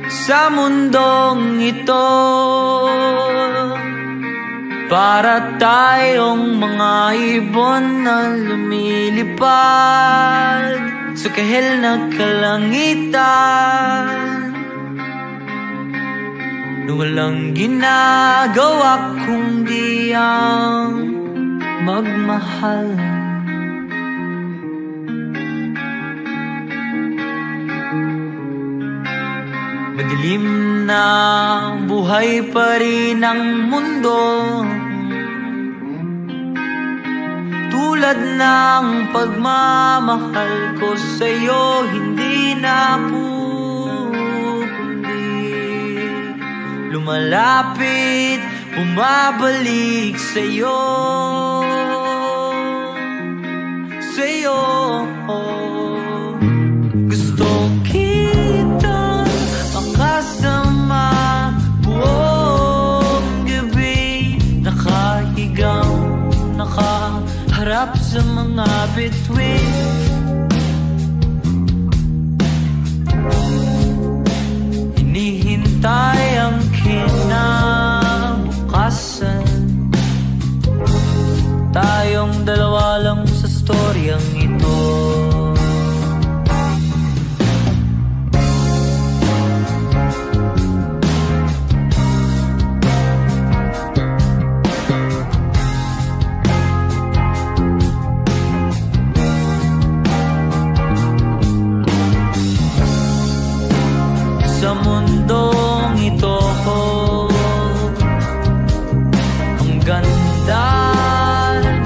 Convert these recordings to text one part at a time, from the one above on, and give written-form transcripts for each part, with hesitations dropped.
sa mundong ito, para tayong mga ibon na lumilipad sa kahil na kalangitan, na walang ginagawa kundi ang magmahal. Madilim na buhay pa rin ang mundo, tulad ng pagmamahal ko sa'yo hindi na pupundi. Lumalapit, bumabalik sa'yo, sa'yo. Gusto kitang makasama buong gabi, nakahigang, nakaharap sa mga bituin. Hinihintay ang kinabukasan, tayong dalawa lang sa storyang ito. Sa mundong ito, ang ganda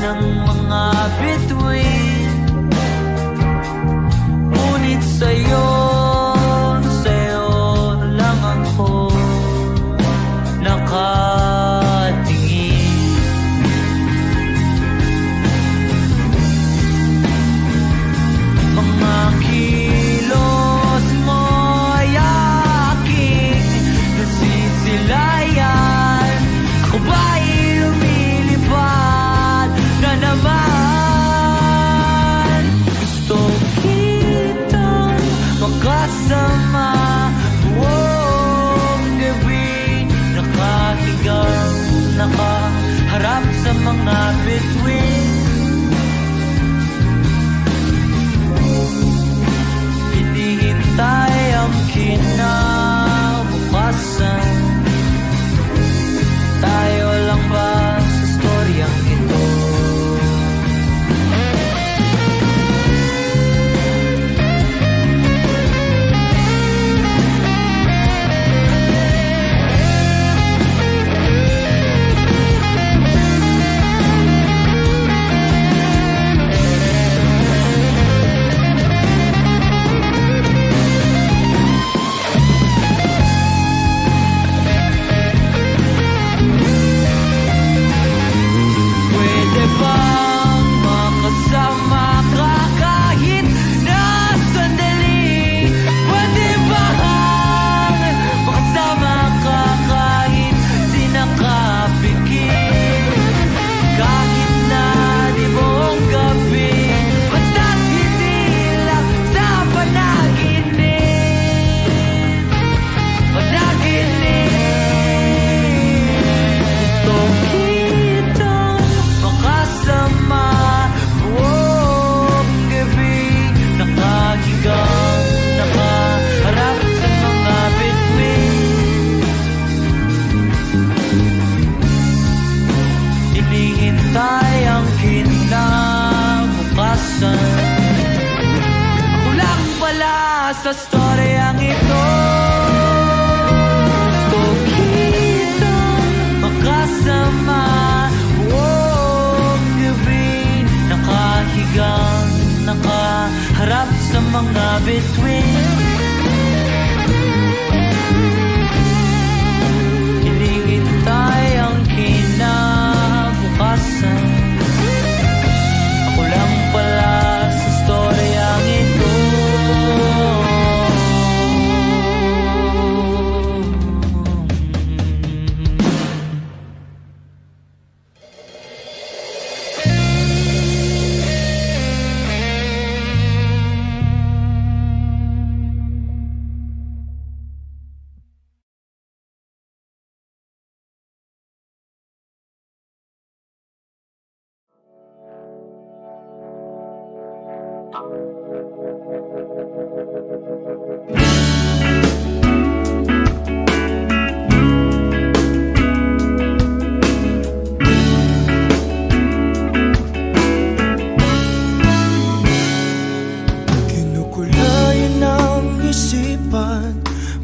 ng mga bituin, ngunit sa'yo, sa'yo lang ako nakatingin. Mga kilos mo ay aking nasisilayan, ako ba'y lumilipad na naman? Gusto kitang makasama buong gabi, nakahigang, nakaharap sa mga bituin. Hinihintay ang kinabukasan, tayo lang ba sa storyang ito? Pwede bang makasama ka kahit na sandali? Pwede bang makasama ka kahit di nakapikit? Kahit na di buong gabi, basta't hindi lang sa panaginip. Panaginip. Gusto kitang makasama buong gabi, nakahigang, nakaharap sa mga bituin. Hinihintay ang kinabukasan, ako lang pala sa storyang ito. Gusto kitang makasama buong gabi, nakahigang, nakaharap sa mga bituin. Hinihintay ang kinabukasan, ako lang pala sa storyang ito.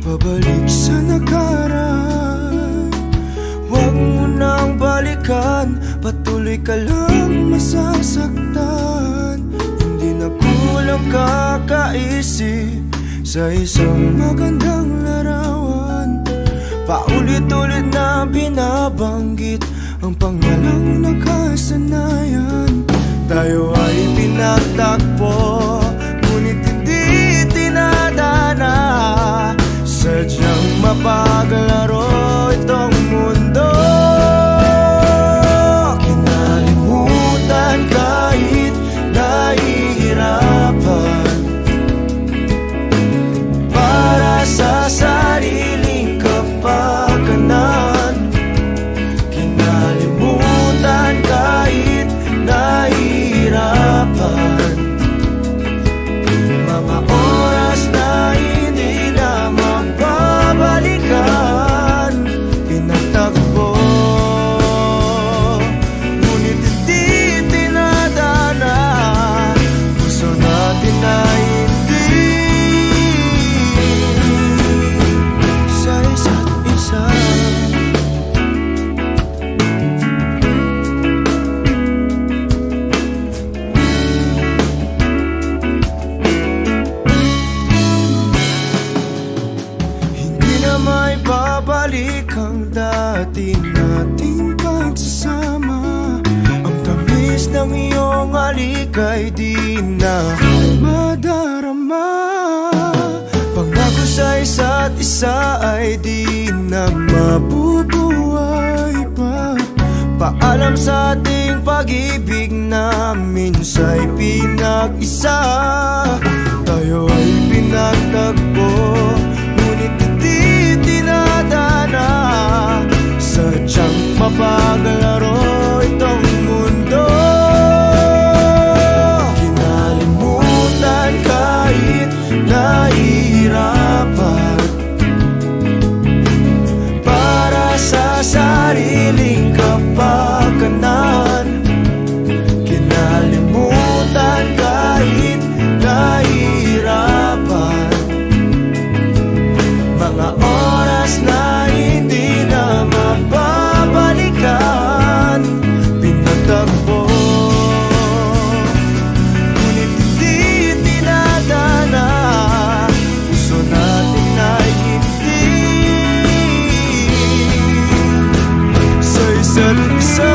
pabalik sa nakaraan. Huwag mo nang balikan, patuloy ka lang masasaktan. Hindi na kulang kakaisip sa isang magandang larawan. Paulit-ulit na binabanggit ang pangalang nakasanayan. Tayo ay pinagtagpo, ngunit hindi tinadana. Sadyang mapaglaro itong mundo. Kinalimutan kahit nahihirapan, para sa sariling kapakanan. Kinalimutan kahit nahihirapan, mga oras na hindi na mababalikan. Pinagtagpo, ngunit hindi tinadana. Gusto natin na hindi sa isa't isa. Babalik ang dati nating pagsasama. Ang tamis ng iyong halik ay di na madarama. Pangako sa isa't isa ay di na mabubuhay pa. Paalam sa ating pag-ibig na minsa'y pinag-isa. Tayo ay pinagtagpo, ngunit hindi tinadana. Sadyang mapaglaro itong mundo. Kinalimutan kahit nahihirapan, para sa sariling kapakanan. Kinalimutan kahit nahihirapan, mga oras na hindi na mababalikan. Pinagtagpo, ngunit hindi tinadana. Gusto natin na hindi sa isa't isa.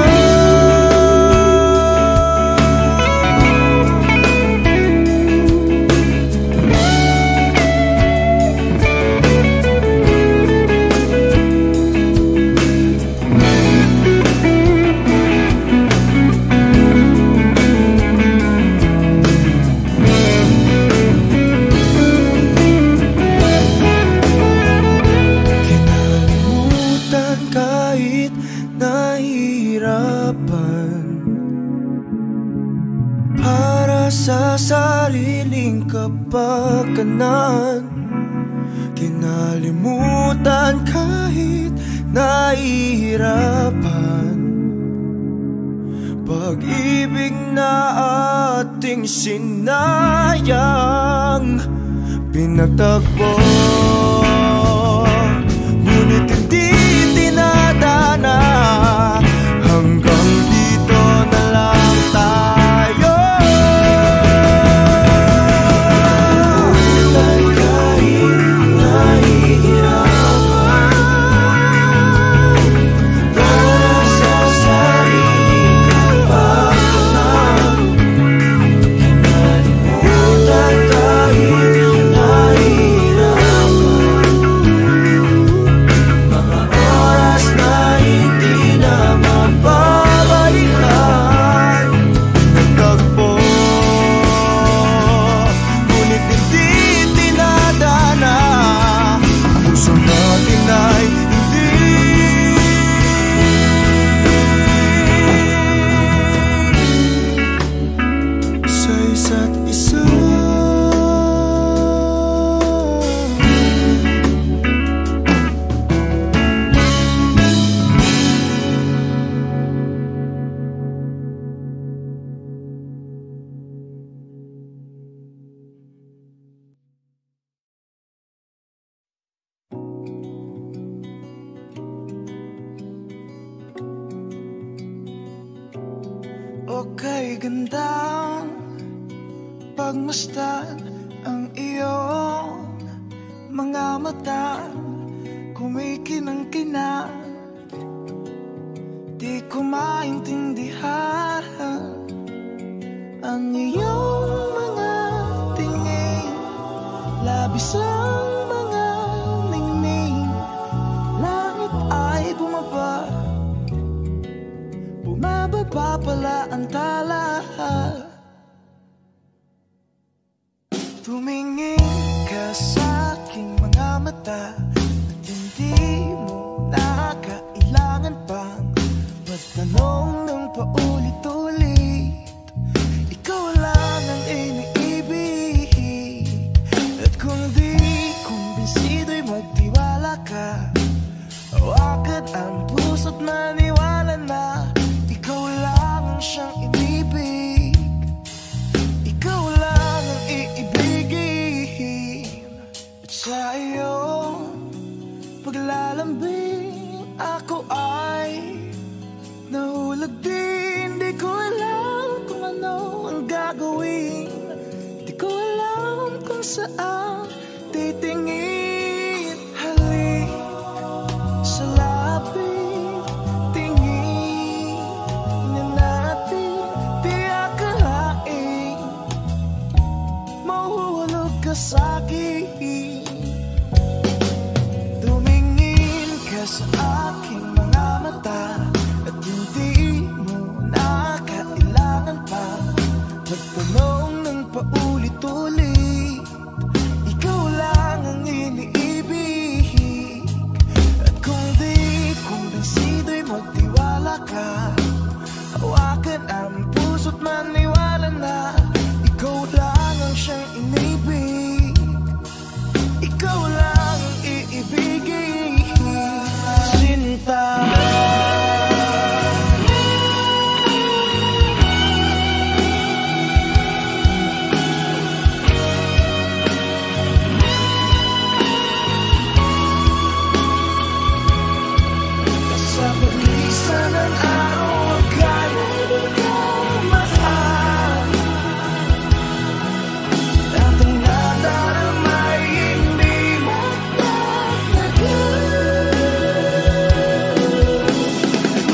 Para sa sariling kapakanan. Kinalimutan kahit nahihirapan, pag-ibig na ating sinayang. Pinagtagpo, ngunit hindi tinadana. Hanggang dito na lang tayo. Kahit nahihirapan, para sa sariling kapakanan. Kinalimutan kahit nahihirapan, kay gandang pagmasdan ang iyong mga mata, kumikinang-kinang. Di ko maintindihan ang iyong mga tingin, labis ang mga ningning. Langit ay bumaba, bumababa pala ang tala. Tumingin ka sa aking mga mata at hindi mo na kailangan pang magtanong ng paulit-ulit. Ikaw lang ang iniibig, at kung di kumbinsido'y magtiwala ka. Hawakan ang puso't maniwala na ikaw lang ang siyang inibig. Ikaw lang ang iibigin. At sa iyong paglalambing ako ay nahulog din. Di ko alam kung ano ang gagawin, di ko alam kung saan titingin. Halik sa lapit, tingin na natin. Di akalain mahuhulog ka sa'kin. Tumingin ka sa aking mga mata at hindi mo na kailangan pa magtanong ng paulit-ulit. Ikaw lang ang iniibig, at kung di kumbinsido'y magtiwala ka. Hawakan ang puso't maniwala na ikaw lang ang siyang inibig. Ikaw lang ang iibigin. Sinta, sa paglisan ng araw, kaya mo mahal. At ang nadaramay hindi mo tatagal.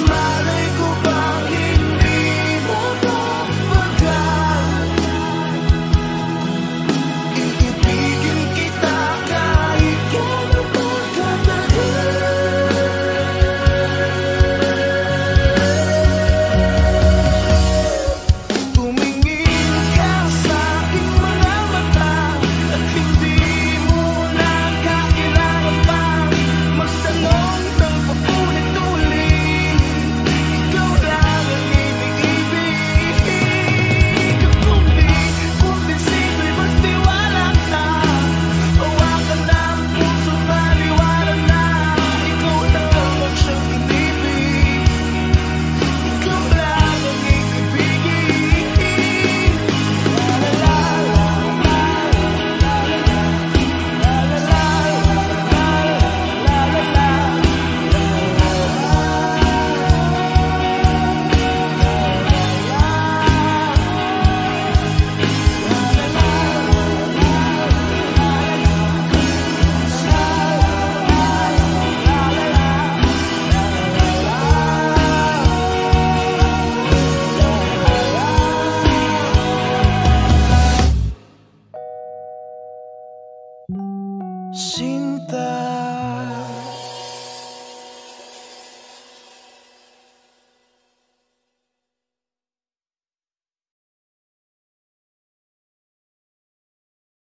Malay ko bang hindi mo mapagal. Iibigin kita kahit gano'n pa katagal. Tumingin ka sa aking mga mata at hindi mo na kailangan pang magtanong ng paulit-ulit. Ikaw lang ang iniibig. Kung di kumbinsido'y magtiwala ka. Hawakan ang puso't maniwala na ikaw lang ang siyang inibig. Ikaw lang ang iibigin. La la la la la la la Sinta.